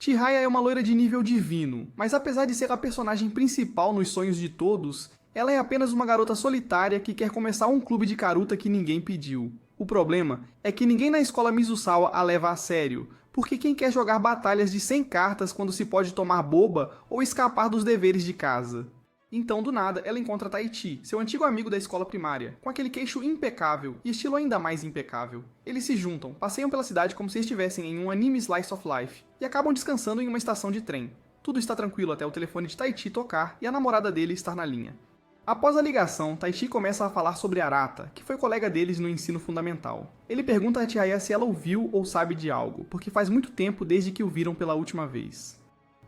Chihaya é uma loira de nível divino, mas apesar de ser a personagem principal nos sonhos de todos, ela é apenas uma garota solitária que quer começar um clube de Karuta que ninguém pediu. O problema é que ninguém na escola Mizusawa a leva a sério, porque quem quer jogar batalhas de 100 cartas quando se pode tomar boba ou escapar dos deveres de casa? Então, do nada, ela encontra Taichi, seu antigo amigo da escola primária, com aquele queixo impecável e estilo ainda mais impecável. Eles se juntam, passeiam pela cidade como se estivessem em um anime slice of life, e acabam descansando em uma estação de trem. Tudo está tranquilo até o telefone de Taichi tocar e a namorada dele estar na linha. Após a ligação, Taichi começa a falar sobre Arata, que foi colega deles no ensino fundamental. Ele pergunta a Chihaya se ela ouviu ou sabe de algo, porque faz muito tempo desde que o viram pela última vez.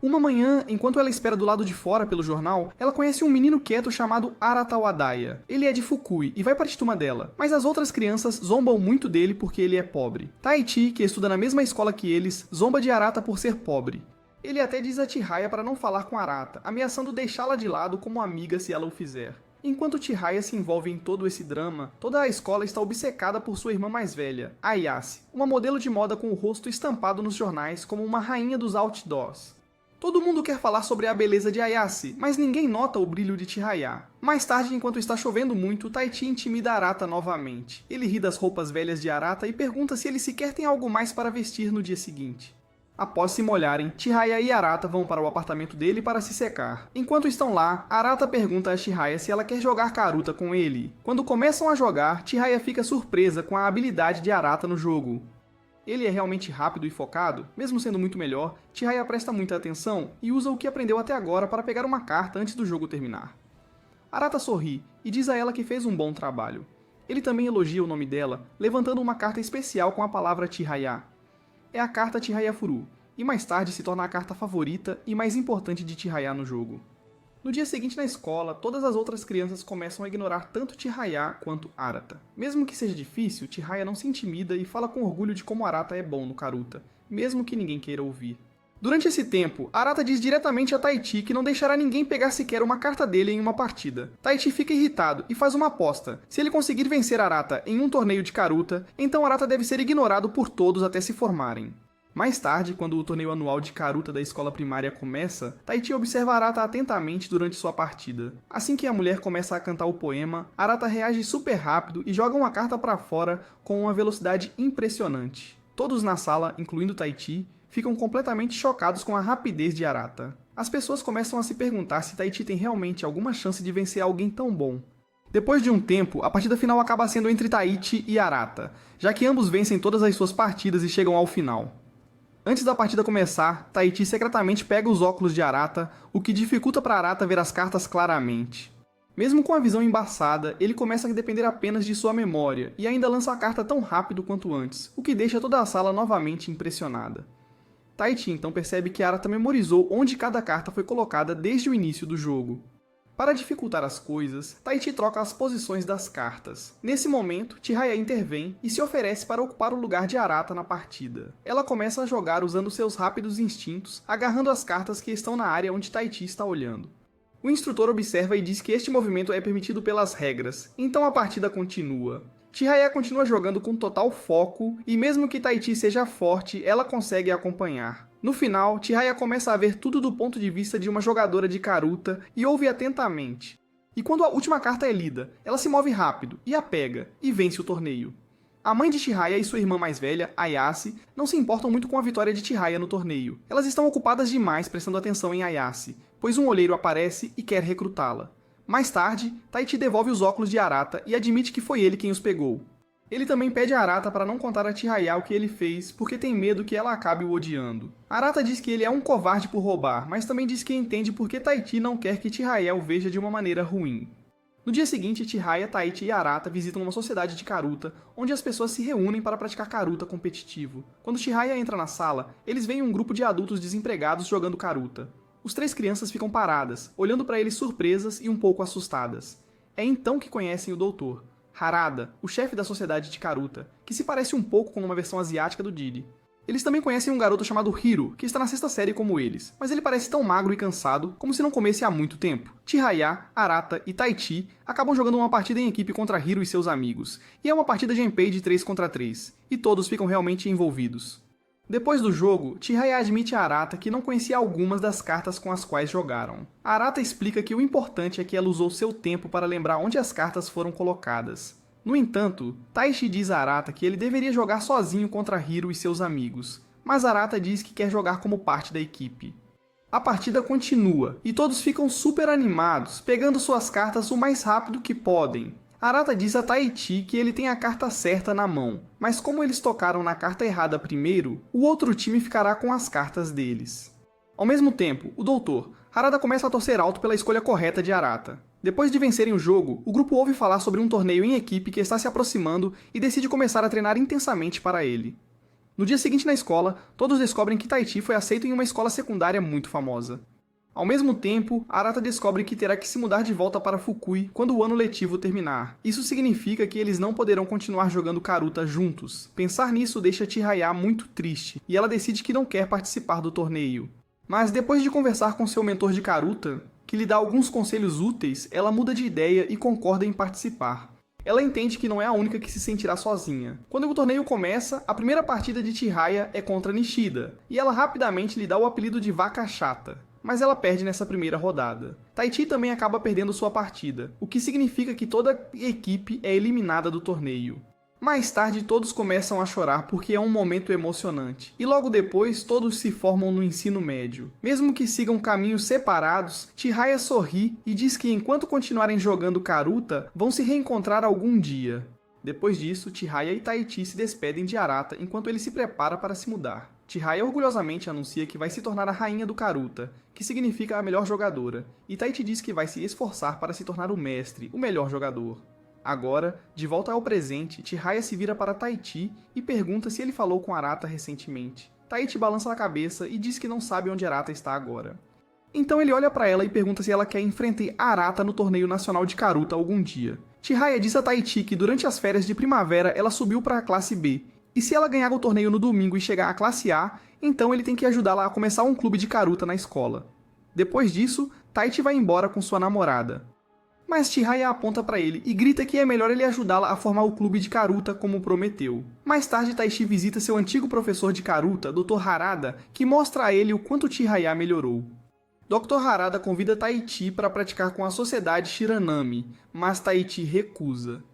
Uma manhã, enquanto ela espera do lado de fora pelo jornal, ela conhece um menino quieto chamado Arata Wadaya. Ele é de Fukui e vai para a turma dela, mas as outras crianças zombam muito dele porque ele é pobre. Taichi, que estuda na mesma escola que eles, zomba de Arata por ser pobre. Ele até diz a Chihaya para não falar com Arata, ameaçando deixá-la de lado como amiga se ela o fizer. Enquanto Chihaya se envolve em todo esse drama, toda a escola está obcecada por sua irmã mais velha, Ayase, uma modelo de moda com o rosto estampado nos jornais como uma rainha dos outdoors. Todo mundo quer falar sobre a beleza de Ayase, mas ninguém nota o brilho de Chihaya. Mais tarde, enquanto está chovendo muito, Taichi intimida Arata novamente. Ele ri das roupas velhas de Arata e pergunta se ele sequer tem algo mais para vestir no dia seguinte. Após se molharem, Chihaya e Arata vão para o apartamento dele para se secar. Enquanto estão lá, Arata pergunta a Chihaya se ela quer jogar Karuta com ele. Quando começam a jogar, Chihaya fica surpresa com a habilidade de Arata no jogo. Ele é realmente rápido e focado, mesmo sendo muito melhor, Chihaya presta muita atenção e usa o que aprendeu até agora para pegar uma carta antes do jogo terminar. Arata sorri e diz a ela que fez um bom trabalho. Ele também elogia o nome dela, levantando uma carta especial com a palavra Chihaya. É a carta Chihaya Furu, e mais tarde se torna a carta favorita e mais importante de Chihaya no jogo. No dia seguinte na escola, todas as outras crianças começam a ignorar tanto Chihaya quanto Arata. Mesmo que seja difícil, Chihaya não se intimida e fala com orgulho de como Arata é bom no Karuta, mesmo que ninguém queira ouvir. Durante esse tempo, Arata diz diretamente a Taichi que não deixará ninguém pegar sequer uma carta dele em uma partida. Taichi fica irritado e faz uma aposta. Se ele conseguir vencer Arata em um torneio de Karuta, então Arata deve ser ignorado por todos até se formarem. Mais tarde, quando o torneio anual de Karuta da escola primária começa, Taichi observa Arata atentamente durante sua partida. Assim que a mulher começa a cantar o poema, Arata reage super rápido e joga uma carta para fora com uma velocidade impressionante. Todos na sala, incluindo Taichi, ficam completamente chocados com a rapidez de Arata. As pessoas começam a se perguntar se Taichi tem realmente alguma chance de vencer alguém tão bom. Depois de um tempo, a partida final acaba sendo entre Taichi e Arata, já que ambos vencem todas as suas partidas e chegam ao final. Antes da partida começar, Taichi secretamente pega os óculos de Arata, o que dificulta para Arata ver as cartas claramente. Mesmo com a visão embaçada, ele começa a depender apenas de sua memória, e ainda lança a carta tão rápido quanto antes, o que deixa toda a sala novamente impressionada. Taichi então percebe que Arata memorizou onde cada carta foi colocada desde o início do jogo. Para dificultar as coisas, Taichi troca as posições das cartas. Nesse momento, Chihaya intervém e se oferece para ocupar o lugar de Arata na partida. Ela começa a jogar usando seus rápidos instintos, agarrando as cartas que estão na área onde Taichi está olhando. O instrutor observa e diz que este movimento é permitido pelas regras, então a partida continua. Chihaya continua jogando com total foco, e mesmo que Taichi seja forte, ela consegue acompanhar. No final, Chihaya começa a ver tudo do ponto de vista de uma jogadora de Karuta e ouve atentamente. E quando a última carta é lida, ela se move rápido, e a pega, e vence o torneio. A mãe de Chihaya e sua irmã mais velha, Ayase, não se importam muito com a vitória de Chihaya no torneio. Elas estão ocupadas demais prestando atenção em Ayase, pois um olheiro aparece e quer recrutá-la. Mais tarde, Taichi devolve os óculos de Arata e admite que foi ele quem os pegou. Ele também pede a Arata para não contar a Chihaya o que ele fez, porque tem medo que ela acabe o odiando. Arata diz que ele é um covarde por roubar, mas também diz que entende porque Taichi não quer que Chihaya o veja de uma maneira ruim. No dia seguinte, Chihaya, Taichi e Arata visitam uma sociedade de Karuta, onde as pessoas se reúnem para praticar Karuta competitivo. Quando Chihaya entra na sala, eles veem um grupo de adultos desempregados jogando Karuta. Os três crianças ficam paradas, olhando para eles surpresas e um pouco assustadas. É então que conhecem o doutor, Harada, o chefe da sociedade de Karuta, que se parece um pouco com uma versão asiática do Didi. Eles também conhecem um garoto chamado Hiro, que está na sexta série como eles, mas ele parece tão magro e cansado como se não comesse há muito tempo. Chihaya, Arata e Taichi acabam jogando uma partida em equipe contra Hiro e seus amigos, e é uma partida de Genpei de 3 contra 3, e todos ficam realmente envolvidos. Depois do jogo, Chihaya admite a Arata que não conhecia algumas das cartas com as quais jogaram. A Arata explica que o importante é que ela usou seu tempo para lembrar onde as cartas foram colocadas. No entanto, Taichi diz a Arata que ele deveria jogar sozinho contra Hiro e seus amigos, mas Arata diz que quer jogar como parte da equipe. A partida continua, e todos ficam super animados, pegando suas cartas o mais rápido que podem. Arata diz a Taichi que ele tem a carta certa na mão, mas como eles tocaram na carta errada primeiro, o outro time ficará com as cartas deles. Ao mesmo tempo, o doutor, Harada começa a torcer alto pela escolha correta de Arata. Depois de vencerem o jogo, o grupo ouve falar sobre um torneio em equipe que está se aproximando e decide começar a treinar intensamente para ele. No dia seguinte na escola, todos descobrem que Taichi foi aceito em uma escola secundária muito famosa. Ao mesmo tempo, Arata descobre que terá que se mudar de volta para Fukui quando o ano letivo terminar. Isso significa que eles não poderão continuar jogando Karuta juntos. Pensar nisso deixa Chihaya muito triste, e ela decide que não quer participar do torneio. Mas depois de conversar com seu mentor de Karuta, que lhe dá alguns conselhos úteis, ela muda de ideia e concorda em participar. Ela entende que não é a única que se sentirá sozinha. Quando o torneio começa, a primeira partida de Chihaya é contra Nishida, e ela rapidamente lhe dá o apelido de Vaca Chata. Mas ela perde nessa primeira rodada. Taichi também acaba perdendo sua partida, o que significa que toda a equipe é eliminada do torneio. Mais tarde todos começam a chorar porque é um momento emocionante, e logo depois todos se formam no ensino médio. Mesmo que sigam caminhos separados, Chihaya sorri e diz que enquanto continuarem jogando Karuta, vão se reencontrar algum dia. Depois disso, Chihaya e Taichi se despedem de Arata enquanto ele se prepara para se mudar. Chihaya orgulhosamente anuncia que vai se tornar a rainha do Karuta, que significa a melhor jogadora, e Taichi diz que vai se esforçar para se tornar o mestre, o melhor jogador. Agora, de volta ao presente, Chihaya se vira para Taichi e pergunta se ele falou com Arata recentemente. Taichi balança a cabeça e diz que não sabe onde Arata está agora. Então ele olha para ela e pergunta se ela quer enfrentar Arata no torneio nacional de Karuta algum dia. Chihaya diz a Taichi que durante as férias de primavera ela subiu para a classe B, e se ela ganhar o torneio no domingo e chegar à classe A, então ele tem que ajudá-la a começar um clube de Karuta na escola. Depois disso, Taichi vai embora com sua namorada. Mas Chihaya aponta para ele e grita que é melhor ele ajudá-la a formar o clube de Karuta como prometeu. Mais tarde, Taichi visita seu antigo professor de Karuta, Dr. Harada, que mostra a ele o quanto Chihaya melhorou. Dr. Harada convida Taichi para praticar com a sociedade Shiranami, mas Taichi recusa.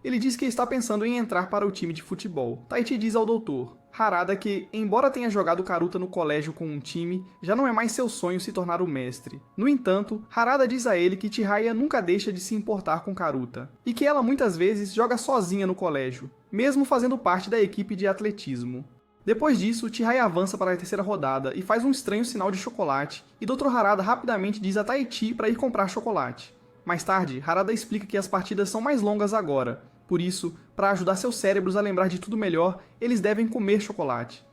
Ele diz que está pensando em entrar para o time de futebol. Taichi diz ao Dr. Harada que, embora tenha jogado Karuta no colégio com um time, já não é mais seu sonho se tornar o mestre. No entanto, Harada diz a ele que Chihaya nunca deixa de se importar com Karuta, e que ela muitas vezes joga sozinha no colégio, mesmo fazendo parte da equipe de atletismo. Depois disso, Chihaya avança para a terceira rodada e faz um estranho sinal de chocolate, e Dr. Harada rapidamente diz a Taichi para ir comprar chocolate. Mais tarde, Harada explica que as partidas são mais longas agora. Por isso, para ajudar seus cérebros a lembrar de tudo melhor, eles devem comer chocolate.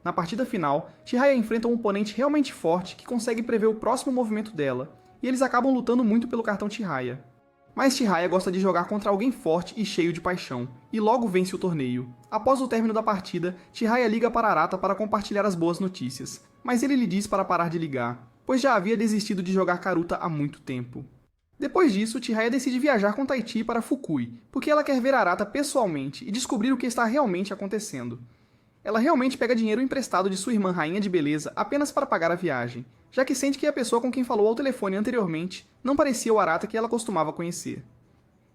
Na partida final, Chihaya enfrenta um oponente realmente forte que consegue prever o próximo movimento dela, e eles acabam lutando muito pelo cartão Chihaya. Mas Chihaya gosta de jogar contra alguém forte e cheio de paixão, e logo vence o torneio. Após o término da partida, Chihaya liga para Arata para compartilhar as boas notícias, mas ele lhe diz para parar de ligar, pois já havia desistido de jogar Karuta há muito tempo. Depois disso, Chihaya decide viajar com Taichi para Fukui, porque ela quer ver Arata pessoalmente e descobrir o que está realmente acontecendo. Ela realmente pega dinheiro emprestado de sua irmã rainha de beleza apenas para pagar a viagem, já que sente que a pessoa com quem falou ao telefone anteriormente não parecia o Arata que ela costumava conhecer.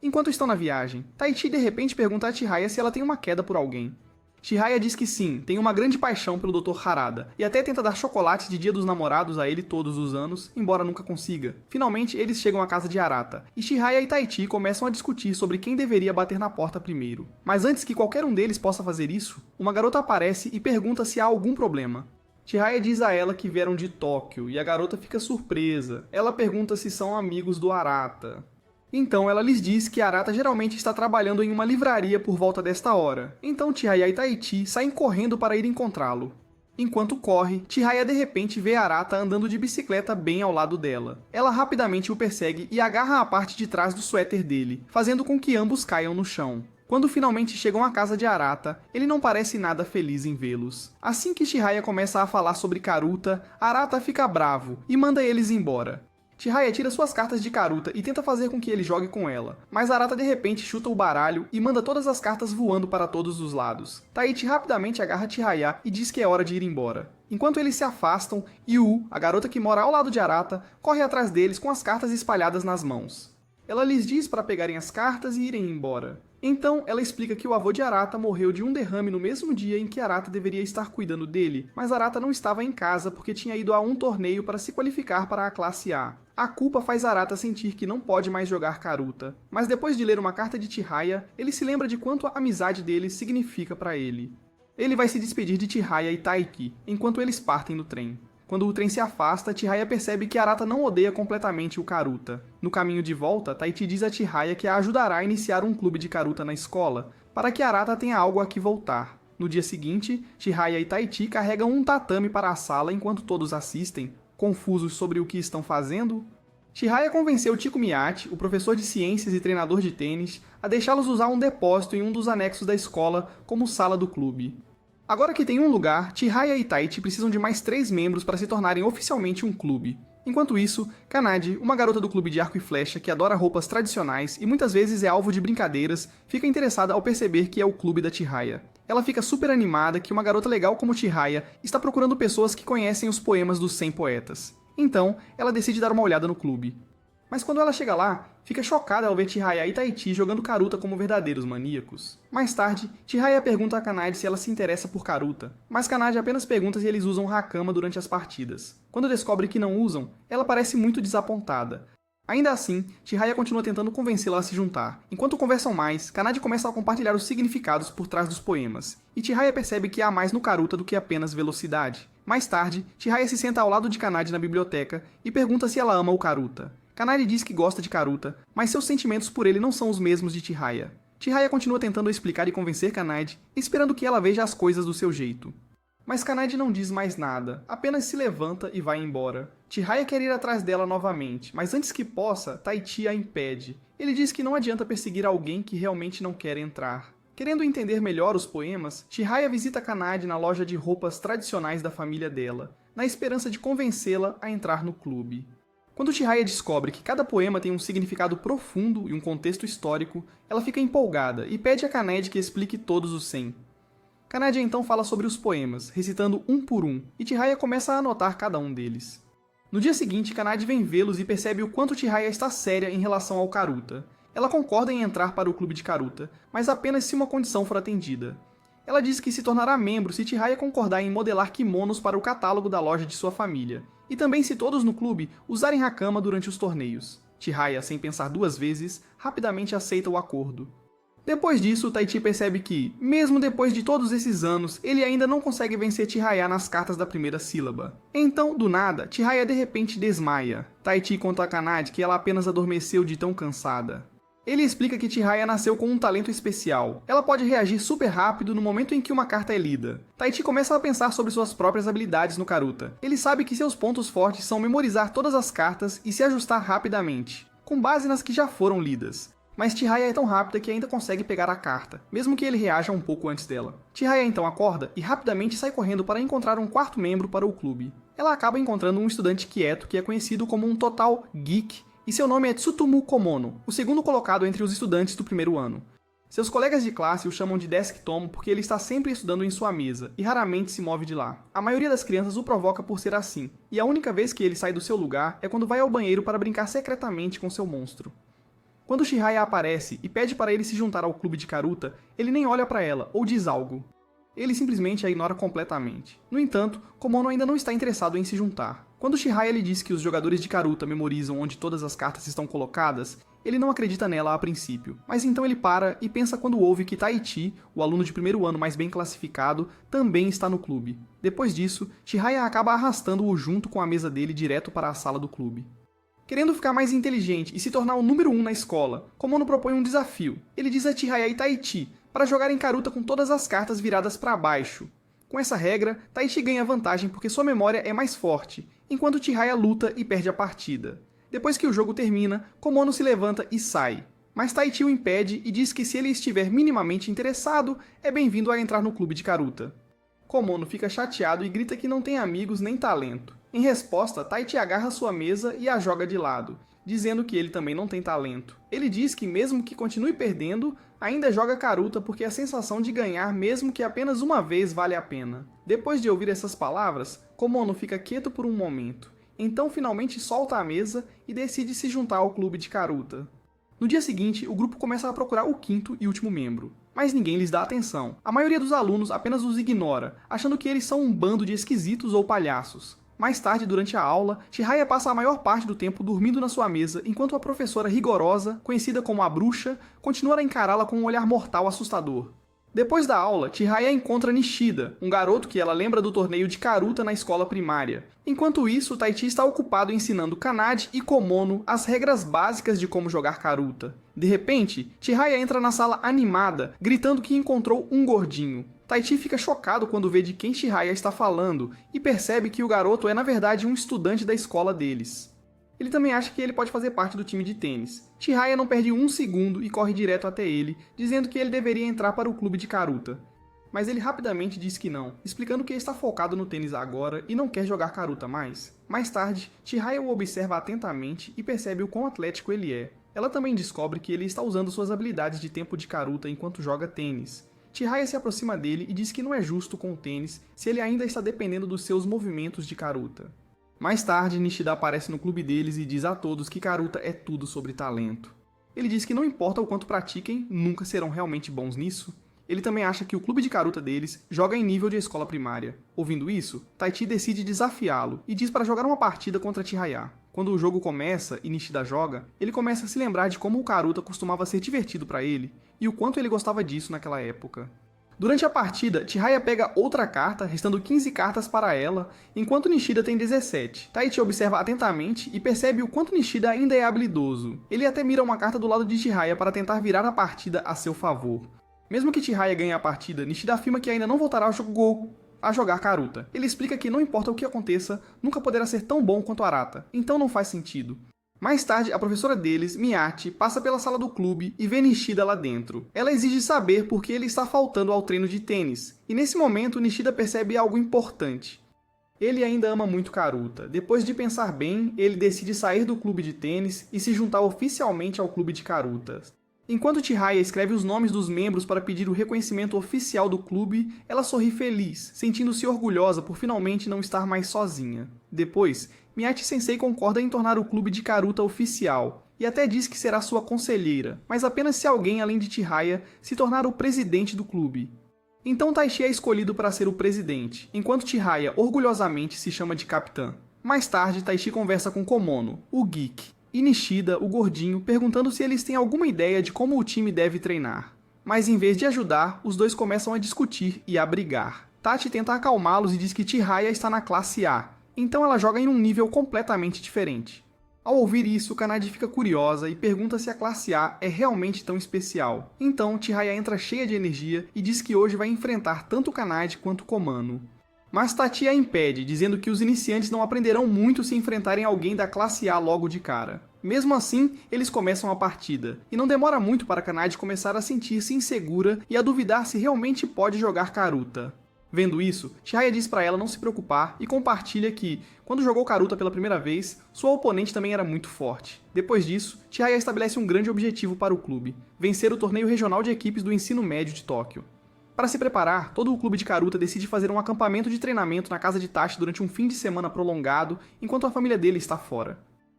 Enquanto estão na viagem, Taichi de repente pergunta a Chihaya se ela tem uma queda por alguém. Chihaya diz que sim, tem uma grande paixão pelo Dr. Harada, e até tenta dar chocolates de Dia dos Namorados a ele todos os anos, embora nunca consiga. Finalmente, eles chegam à casa de Arata, e Chihaya e Taichi começam a discutir sobre quem deveria bater na porta primeiro. Mas antes que qualquer um deles possa fazer isso, uma garota aparece e pergunta se há algum problema. Chihaya diz a ela que vieram de Tóquio, e a garota fica surpresa. Ela pergunta se são amigos do Arata. Então ela lhes diz que Arata geralmente está trabalhando em uma livraria por volta desta hora. Então Chihaya e Taichi saem correndo para ir encontrá-lo. Enquanto corre, Chihaya de repente vê Arata andando de bicicleta bem ao lado dela. Ela rapidamente o persegue e agarra a parte de trás do suéter dele, fazendo com que ambos caiam no chão. Quando finalmente chegam à casa de Arata, ele não parece nada feliz em vê-los. Assim que Chihaya começa a falar sobre Karuta, Arata fica bravo e manda eles embora. Chihaya tira suas cartas de Karuta e tenta fazer com que ele jogue com ela, mas Arata de repente chuta o baralho e manda todas as cartas voando para todos os lados. Taichi rapidamente agarra Chihaya e diz que é hora de ir embora. Enquanto eles se afastam, Yu, a garota que mora ao lado de Arata, corre atrás deles com as cartas espalhadas nas mãos. Ela lhes diz para pegarem as cartas e irem embora. Então, ela explica que o avô de Arata morreu de um derrame no mesmo dia em que Arata deveria estar cuidando dele, mas Arata não estava em casa porque tinha ido a um torneio para se qualificar para a classe A. A culpa faz Arata sentir que não pode mais jogar Karuta, mas depois de ler uma carta de Chihaya, ele se lembra de quanto a amizade dele significa para ele. Ele vai se despedir de Chihaya e Taiki, enquanto eles partem no trem. Quando o trem se afasta, Chihaya percebe que Arata não odeia completamente o Karuta. No caminho de volta, Taichi diz a Chihaya que a ajudará a iniciar um clube de Karuta na escola, para que Arata tenha algo a que voltar. No dia seguinte, Chihaya e Taichi carregam um tatame para a sala enquanto todos assistem, confusos sobre o que estão fazendo. Chihaya convenceu Chico Miyachi, o professor de ciências e treinador de tênis, a deixá-los usar um depósito em um dos anexos da escola como sala do clube. Agora que tem um lugar, Chihaya e Taichi precisam de mais 3 membros para se tornarem oficialmente um clube. Enquanto isso, Kanade, uma garota do clube de arco e flecha que adora roupas tradicionais e muitas vezes é alvo de brincadeiras, fica interessada ao perceber que é o clube da Chihaya. Ela fica super animada que uma garota legal como Chihaya está procurando pessoas que conhecem os poemas dos 100 poetas. Então, ela decide dar uma olhada no clube. Mas quando ela chega lá, fica chocada ao ver Chihaya e Taichi jogando Karuta como verdadeiros maníacos. Mais tarde, Chihaya pergunta a Kanade se ela se interessa por Karuta, mas Kanade apenas pergunta se eles usam Hakama durante as partidas. Quando descobre que não usam, ela parece muito desapontada. Ainda assim, Chihaya continua tentando convencê-la a se juntar. Enquanto conversam mais, Kanade começa a compartilhar os significados por trás dos poemas, e Chihaya percebe que há mais no Karuta do que apenas velocidade. Mais tarde, Chihaya se senta ao lado de Kanade na biblioteca e pergunta se ela ama o Karuta. Kanade diz que gosta de Karuta, mas seus sentimentos por ele não são os mesmos de Chihaya. Chihaya continua tentando explicar e convencer Kanade, esperando que ela veja as coisas do seu jeito. Mas Kanade não diz mais nada, apenas se levanta e vai embora. Chihaya quer ir atrás dela novamente, mas antes que possa, Taichi a impede. Ele diz que não adianta perseguir alguém que realmente não quer entrar. Querendo entender melhor os poemas, Chihaya visita Kanade na loja de roupas tradicionais da família dela, na esperança de convencê-la a entrar no clube. Quando Chihaya descobre que cada poema tem um significado profundo e um contexto histórico, ela fica empolgada e pede a Kanade que explique todos os 100. Kanade então fala sobre os poemas, recitando um por um, e Chihaya começa a anotar cada um deles. No dia seguinte, Kanade vem vê-los e percebe o quanto Chihaya está séria em relação ao Karuta. Ela concorda em entrar para o clube de Karuta, mas apenas se uma condição for atendida. Ela diz que se tornará membro se Chihaya concordar em modelar kimonos para o catálogo da loja de sua família, e também se todos no clube usarem Hakama durante os torneios. Chihaya, sem pensar 2 vezes, rapidamente aceita o acordo. Depois disso, Taichi percebe que, mesmo depois de todos esses anos, ele ainda não consegue vencer Chihaya nas cartas da primeira sílaba. Então, do nada, Chihaya de repente desmaia. Taichi conta a Kanade que ela apenas adormeceu de tão cansada. Ele explica que Chihaya nasceu com um talento especial. Ela pode reagir super rápido no momento em que uma carta é lida. Taichi começa a pensar sobre suas próprias habilidades no Karuta. Ele sabe que seus pontos fortes são memorizar todas as cartas e se ajustar rapidamente, com base nas que já foram lidas. Mas Chihaya é tão rápida que ainda consegue pegar a carta, mesmo que ele reaja um pouco antes dela. Chihaya então acorda e rapidamente sai correndo para encontrar um 4º membro para o clube. Ela acaba encontrando um estudante quieto que é conhecido como um total geek, e seu nome é Tsutomu Komono, o 2º colocado entre os estudantes do 1º ano. Seus colegas de classe o chamam de Desk Tomo porque ele está sempre estudando em sua mesa, e raramente se move de lá. A maioria das crianças o provoca por ser assim, e a única vez que ele sai do seu lugar é quando vai ao banheiro para brincar secretamente com seu monstro. Quando Chihaya aparece e pede para ele se juntar ao clube de Karuta, ele nem olha para ela ou diz algo. Ele simplesmente a ignora completamente. No entanto, Komono ainda não está interessado em se juntar. Quando Chihaya lhe diz que os jogadores de Karuta memorizam onde todas as cartas estão colocadas, ele não acredita nela a princípio. Mas então ele para e pensa quando ouve que Taichi, o aluno de 1º ano mais bem classificado, também está no clube. Depois disso, Chihaya acaba arrastando-o junto com a mesa dele direto para a sala do clube. Querendo ficar mais inteligente e se tornar o número 1 na escola, Komono propõe um desafio. Ele diz a Chihaya e Taichi para jogarem Karuta com todas as cartas viradas para baixo. Com essa regra, Taichi ganha vantagem porque sua memória é mais forte, enquanto Chihaya luta e perde a partida. Depois que o jogo termina, Komono se levanta e sai. Mas Taichi o impede e diz que se ele estiver minimamente interessado, é bem-vindo a entrar no clube de Karuta. Komono fica chateado e grita que não tem amigos nem talento. Em resposta, Taichi agarra sua mesa e a joga de lado, dizendo que ele também não tem talento. Ele diz que mesmo que continue perdendo, ainda joga Karuta porque a sensação de ganhar mesmo que apenas uma vez vale a pena. Depois de ouvir essas palavras, Komono fica quieto por um momento. Então finalmente solta a mesa e decide se juntar ao clube de Karuta. No dia seguinte, o grupo começa a procurar o quinto e último membro, mas ninguém lhes dá atenção. A maioria dos alunos apenas os ignora, achando que eles são um bando de esquisitos ou palhaços. Mais tarde, durante a aula, Chihaya passa a maior parte do tempo dormindo na sua mesa, enquanto a professora rigorosa, conhecida como a bruxa, continua a encará-la com um olhar mortal assustador. Depois da aula, Chihaya encontra Nishida, um garoto que ela lembra do torneio de Karuta na escola primária. Enquanto isso, Taichi está ocupado ensinando Kanade e Komono as regras básicas de como jogar Karuta. De repente, Chihaya entra na sala animada, gritando que encontrou um gordinho. Taichi fica chocado quando vê de quem Chihaya está falando e percebe que o garoto é na verdade um estudante da escola deles. Ele também acha que ele pode fazer parte do time de tênis. Chihaya não perde um segundo e corre direto até ele, dizendo que ele deveria entrar para o clube de Karuta. Mas ele rapidamente diz que não, explicando que está focado no tênis agora e não quer jogar Karuta mais. Mais tarde, Chihaya o observa atentamente e percebe o quão atlético ele é. Ela também descobre que ele está usando suas habilidades de tempo de Karuta enquanto joga tênis. Chihaya se aproxima dele e diz que não é justo com o tênis se ele ainda está dependendo dos seus movimentos de Karuta. Mais tarde, Nishida aparece no clube deles e diz a todos que Karuta é tudo sobre talento. Ele diz que não importa o quanto pratiquem, nunca serão realmente bons nisso. Ele também acha que o clube de Karuta deles joga em nível de escola primária. Ouvindo isso, Taichi decide desafiá-lo e diz para jogar uma partida contra Chihaya. Quando o jogo começa e Nishida joga, ele começa a se lembrar de como o Karuta costumava ser divertido para ele e o quanto ele gostava disso naquela época. Durante a partida, Chihaya pega outra carta, restando 15 cartas para ela, enquanto Nishida tem 17. Taichi observa atentamente e percebe o quanto Nishida ainda é habilidoso. Ele até mira uma carta do lado de Chihaya para tentar virar a partida a seu favor. Mesmo que Chihaya ganhe a partida, Nishida afirma que ainda não voltará a jogar Karuta. Ele explica que não importa o que aconteça, nunca poderá ser tão bom quanto Arata, então não faz sentido. Mais tarde, a professora deles, Miyachi, passa pela sala do clube e vê Nishida lá dentro. Ela exige saber por que ele está faltando ao treino de tênis, e nesse momento Nishida percebe algo importante. Ele ainda ama muito Karuta. Depois de pensar bem, ele decide sair do clube de tênis e se juntar oficialmente ao clube de Karuta. Enquanto Chihaya escreve os nomes dos membros para pedir o reconhecimento oficial do clube, ela sorri feliz, sentindo-se orgulhosa por finalmente não estar mais sozinha. Depois, Miyachi-sensei concorda em tornar o clube de Karuta oficial, e até diz que será sua conselheira, mas apenas se alguém além de Chihaya se tornar o presidente do clube. Então Taichi é escolhido para ser o presidente, enquanto Chihaya orgulhosamente se chama de capitã. Mais tarde, Taichi conversa com Komono, o geek, e Nishida, o gordinho, perguntando se eles têm alguma ideia de como o time deve treinar. Mas em vez de ajudar, os dois começam a discutir e a brigar. Tachi tenta acalmá-los e diz que Chihaya está na classe A, então ela joga em um nível completamente diferente. Ao ouvir isso, Kanade fica curiosa e pergunta se a classe A é realmente tão especial. Então, Chihaya entra cheia de energia e diz que hoje vai enfrentar tanto Kanade quanto Komano. Mas Tachi a impede, dizendo que os iniciantes não aprenderão muito se enfrentarem alguém da classe A logo de cara. Mesmo assim, eles começam a partida, e não demora muito para Kanade começar a sentir-se insegura e a duvidar se realmente pode jogar Karuta. Vendo isso, Chihaya diz para ela não se preocupar e compartilha que, quando jogou Karuta pela primeira vez, sua oponente também era muito forte. Depois disso, Chihaya estabelece um grande objetivo para o clube: vencer o torneio regional de equipes do ensino médio de Tóquio. Para se preparar, todo o clube de Karuta decide fazer um acampamento de treinamento na casa de Tachi durante um fim de semana prolongado, enquanto a família dele está fora.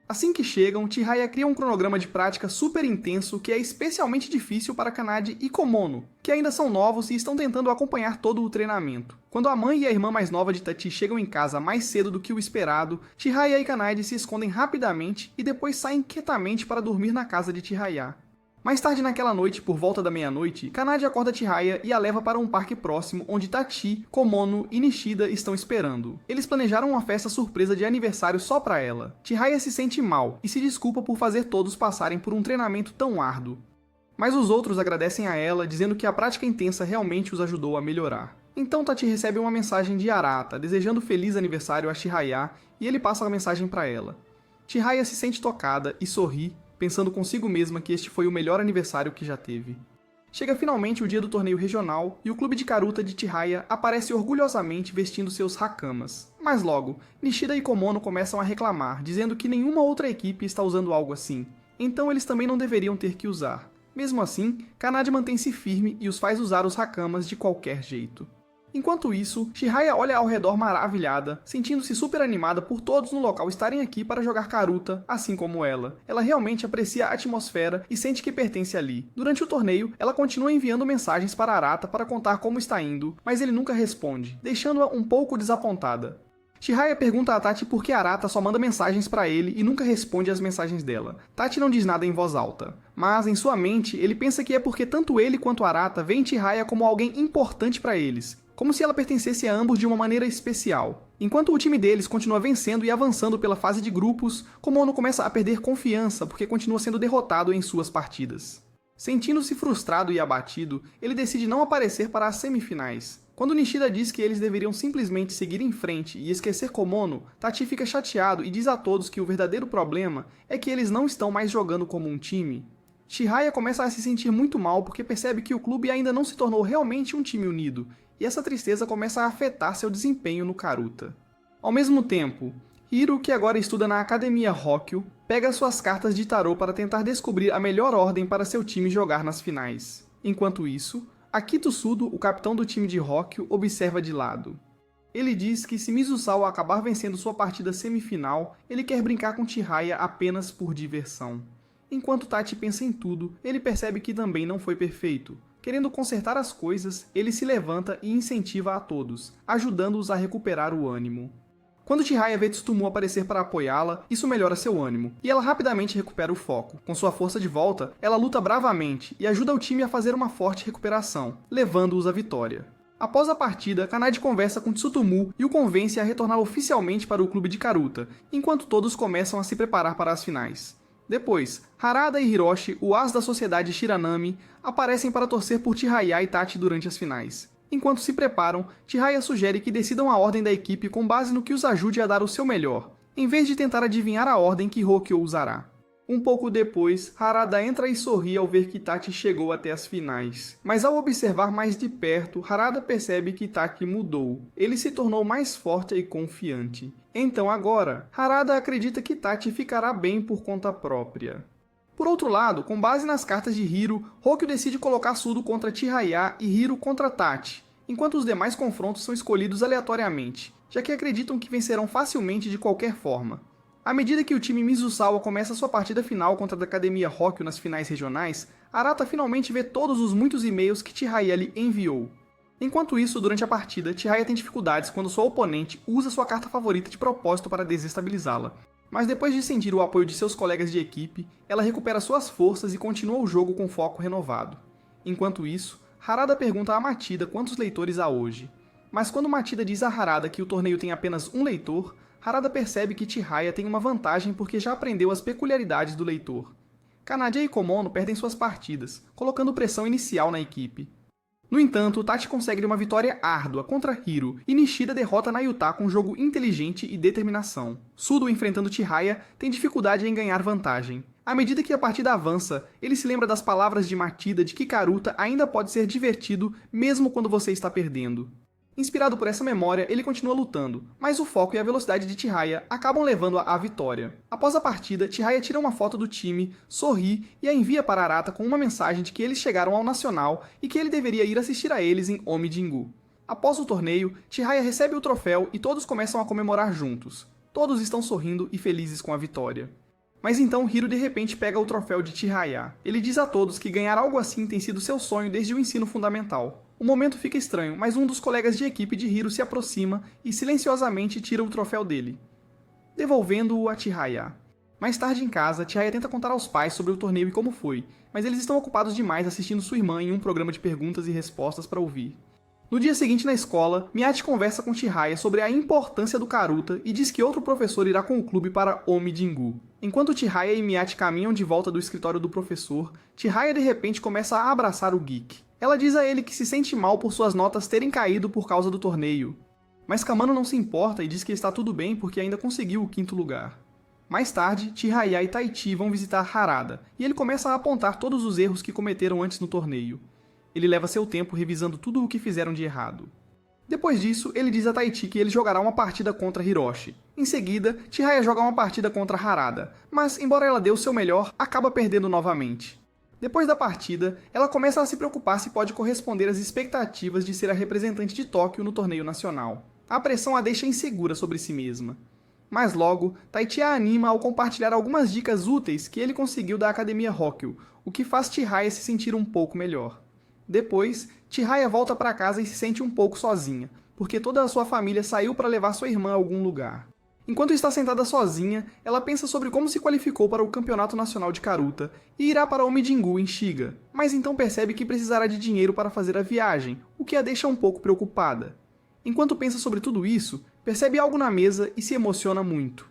Assim que chegam, Chihaya cria um cronograma de prática super intenso que é especialmente difícil para Kanade e Komono, que ainda são novos e estão tentando acompanhar todo o treinamento. Quando a mãe e a irmã mais nova de Tachi chegam em casa mais cedo do que o esperado, Chihaya e Kanade se escondem rapidamente e depois saem quietamente para dormir na casa de Chihaya. Mais tarde naquela noite, por volta da meia-noite, Kanade acorda Chihaya e a leva para um parque próximo onde Tachi, Komono e Nishida estão esperando. Eles planejaram uma festa surpresa de aniversário só para ela. Chihaya se sente mal e se desculpa por fazer todos passarem por um treinamento tão árduo. Mas os outros agradecem a ela, dizendo que a prática intensa realmente os ajudou a melhorar. Então Tachi recebe uma mensagem de Arata, desejando feliz aniversário a Chihaya, e ele passa a mensagem para ela. Chihaya se sente tocada e sorri, pensando consigo mesma que este foi o melhor aniversário que já teve. Chega finalmente o dia do torneio regional e o clube de Karuta de Chihaya aparece orgulhosamente vestindo seus hakamas. Mas logo, Nishida e Komono começam a reclamar, dizendo que nenhuma outra equipe está usando algo assim. Então eles também não deveriam ter que usar. Mesmo assim, Kanade mantém-se firme e os faz usar os hakamas de qualquer jeito. Enquanto isso, Chihaya olha ao redor maravilhada, sentindo-se super animada por todos no local estarem aqui para jogar Karuta, assim como ela. Ela realmente aprecia a atmosfera e sente que pertence ali. Durante o torneio, ela continua enviando mensagens para Arata para contar como está indo, mas ele nunca responde, deixando-a um pouco desapontada. Chihaya pergunta a Tachi por que Arata só manda mensagens para ele e nunca responde às mensagens dela. Tachi não diz nada em voz alta, mas em sua mente ele pensa que é porque tanto ele quanto Arata veem Chihaya como alguém importante para eles, como se ela pertencesse a ambos de uma maneira especial. Enquanto o time deles continua vencendo e avançando pela fase de grupos, Komono começa a perder confiança porque continua sendo derrotado em suas partidas. Sentindo-se frustrado e abatido, ele decide não aparecer para as semifinais. Quando Nishida diz que eles deveriam simplesmente seguir em frente e esquecer Komono, Tachi fica chateado e diz a todos que o verdadeiro problema é que eles não estão mais jogando como um time. Chihaya começa a se sentir muito mal porque percebe que o clube ainda não se tornou realmente um time unido, e essa tristeza começa a afetar seu desempenho no Karuta. Ao mesmo tempo, Hiro, que agora estuda na Academia Hokyu, pega suas cartas de tarô para tentar descobrir a melhor ordem para seu time jogar nas finais. Enquanto isso, Akito Sudo, o capitão do time de Hokyu, observa de lado. Ele diz que se Mizusawa acabar vencendo sua partida semifinal, ele quer brincar com Chihaya apenas por diversão. Enquanto Tachi pensa em tudo, ele percebe que também não foi perfeito. Querendo consertar as coisas, ele se levanta e incentiva a todos, ajudando-os a recuperar o ânimo. Quando Chihaya vê Tsutomu aparecer para apoiá-la, isso melhora seu ânimo, e ela rapidamente recupera o foco. Com sua força de volta, ela luta bravamente e ajuda o time a fazer uma forte recuperação, levando-os à vitória. Após a partida, Kanade conversa com Tsutomu e o convence a retornar oficialmente para o clube de Karuta, enquanto todos começam a se preparar para as finais. Depois, Harada e Hiroshi, o as da sociedade Shiranami, aparecem para torcer por Chihaya e Tachi durante as finais. Enquanto se preparam, Chihaya sugere que decidam a ordem da equipe com base no que os ajude a dar o seu melhor, em vez de tentar adivinhar a ordem que Hokyo usará. Um pouco depois, Harada entra e sorri ao ver que Tachi chegou até as finais. Mas ao observar mais de perto, Harada percebe que Tachi mudou. Ele se tornou mais forte e confiante. Então agora, Harada acredita que Tachi ficará bem por conta própria. Por outro lado, com base nas cartas de Hiro, Hokyo decide colocar Sudo contra Chihaya e Hiro contra Tachi, enquanto os demais confrontos são escolhidos aleatoriamente, já que acreditam que vencerão facilmente de qualquer forma. À medida que o time Mizusawa começa sua partida final contra a Academia Hokyu nas finais regionais, Arata finalmente vê todos os muitos e-mails que Chihaya lhe enviou. Enquanto isso, durante a partida, Chihaya tem dificuldades quando sua oponente usa sua carta favorita de propósito para desestabilizá-la. Mas depois de sentir o apoio de seus colegas de equipe, ela recupera suas forças e continua o jogo com foco renovado. Enquanto isso, Harada pergunta a Matida quantos leitores há hoje. Mas quando Matida diz a Harada que o torneio tem apenas um leitor, Harada percebe que Chihaya tem uma vantagem porque já aprendeu as peculiaridades do leitor. Kanade e Komono perdem suas partidas, colocando pressão inicial na equipe. No entanto, Tachi consegue uma vitória árdua contra Hiro e Nishida derrota Nayuta com um jogo inteligente e determinação. Sudo, enfrentando Chihaya, tem dificuldade em ganhar vantagem. À medida que a partida avança, ele se lembra das palavras de Matida de que Karuta ainda pode ser divertido mesmo quando você está perdendo. Inspirado por essa memória, ele continua lutando, mas o foco e a velocidade de Chihaya acabam levando-a à vitória. Após a partida, Chihaya tira uma foto do time, sorri e a envia para Arata com uma mensagem de que eles chegaram ao Nacional e que ele deveria ir assistir a eles em Omi-Jingu. Após o torneio, Chihaya recebe o troféu e todos começam a comemorar juntos. Todos estão sorrindo e felizes com a vitória. Mas então Hiro de repente pega o troféu de Chihaya. Ele diz a todos que ganhar algo assim tem sido seu sonho desde o ensino fundamental. O momento fica estranho, mas um dos colegas de equipe de Hiro se aproxima e silenciosamente tira o troféu dele, devolvendo-o a Chihaya. Mais tarde em casa, Chihaya tenta contar aos pais sobre o torneio e como foi, mas eles estão ocupados demais assistindo sua irmã em um programa de perguntas e respostas para ouvir. No dia seguinte na escola, Miyachi conversa com Chihaya sobre a importância do Karuta e diz que outro professor irá com o clube para Omi-Jingu. Enquanto Chihaya e Miyachi caminham de volta do escritório do professor, Chihaya de repente começa a abraçar o Geek. Ela diz a ele que se sente mal por suas notas terem caído por causa do torneio. Mas Kamano não se importa e diz que está tudo bem porque ainda conseguiu o 5º lugar. Mais tarde, Chihaya e Taichi vão visitar Harada, e ele começa a apontar todos os erros que cometeram antes no torneio. Ele leva seu tempo revisando tudo o que fizeram de errado. Depois disso, ele diz a Taichi que ele jogará uma partida contra Hiroshi. Em seguida, Chihaya joga uma partida contra Harada, mas, embora ela dê o seu melhor, acaba perdendo novamente. Depois da partida, ela começa a se preocupar se pode corresponder às expectativas de ser a representante de Tóquio no torneio nacional. A pressão a deixa insegura sobre si mesma. Mas logo, Taichi a anima ao compartilhar algumas dicas úteis que ele conseguiu da Academia Rokkyo, o que faz Chihaya se sentir um pouco melhor. Depois, Chihaya volta para casa e se sente um pouco sozinha, porque toda a sua família saiu para levar sua irmã a algum lugar. Enquanto está sentada sozinha, ela pensa sobre como se qualificou para o Campeonato Nacional de Karuta e irá para Omijingu em Shiga, mas então percebe que precisará de dinheiro para fazer a viagem, o que a deixa um pouco preocupada. Enquanto pensa sobre tudo isso, percebe algo na mesa e se emociona muito.